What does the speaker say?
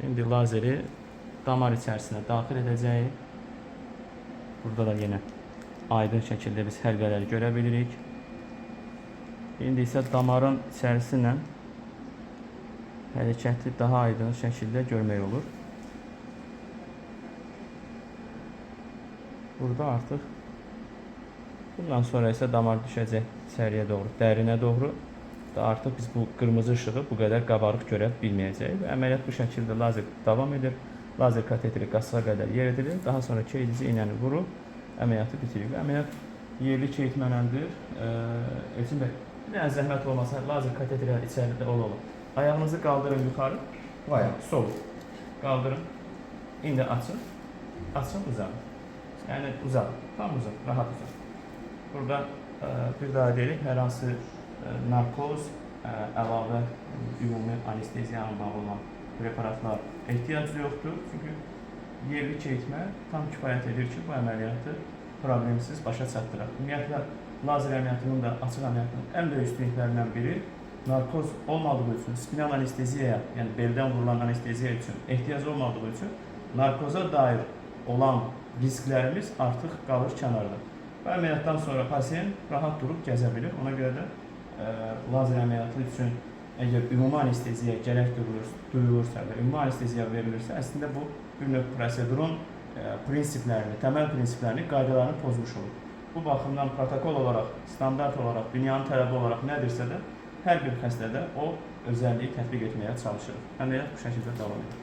İndi lazeri damar içərisinə daxil edəcəyik. Burada da yenə aydın şəkildə biz həlqələri görə bilirik. İndi isə damarın içərisindən hərəkəti daha aydın şəkildə görmək olur. Burada artıq bundan sonra isə damar düşəcək içəriyə doğru, dərinə doğru. Da artıq biz bu qırmızı işığı bu qədər qabarıq görə bilməyəcəyik. Əməliyyat bu şəkildə lazer davam edir. Lazer kateteri qasığa qədər yeredilir. Daha sonra keydici iğnəni vurub əməliyyatı bitiririk. Əməliyyat yerli keyitmələndir. Elçin bəy, nə zəhmət olmasa lazer kateteri içəridə olur. Ayağınızı qaldırın yuxarı. Bu ayaq. Sol. Qaldırın. İndi açın. Açın, uzaq. Yəni uzaq. Tam uzaq. Rahat uzaq. Burada bir daha deyirik, hər hansı narkoz, əlavə ümumi anesteziyanın bağlı olan preparatlar ehtiyac yoxdur. Çünki yerli keyitmə tam kifayət edir ki, bu əməliyyatı problemsiz başa çatdıraq. Ümumiyyətlə, lazer əməliyyatının da açıq əməliyyatının ən böyük üstünlüklərindən biri narkoz olmadığı üçün, spinal anesteziyaya, yəni beldən vurulan anesteziya üçün ehtiyac olmadığı üçün narkoza dair olan risklərimiz artıq qalır kənarda. Bu əməliyyatdan sonra pasiyent rahat durub gəzə bilir. Ona görə də lazer əməliyyatı üçün əgər ümumi anesteziya gərək duyulursa və ümumi anesteziya verilirsə, əslində bu bir növ prosedurun prinsiplərini, təməl prinsiplərini, qaydalarını pozmuş olur. Bu baxımdan protokol olaraq, standart olaraq, dünyanın tələbi olaraq nədirsə də hər bir xəstədə o özəlliyi tətbiq etməyə çalışırıq. Əməliyyat bu şəkildə davam edir.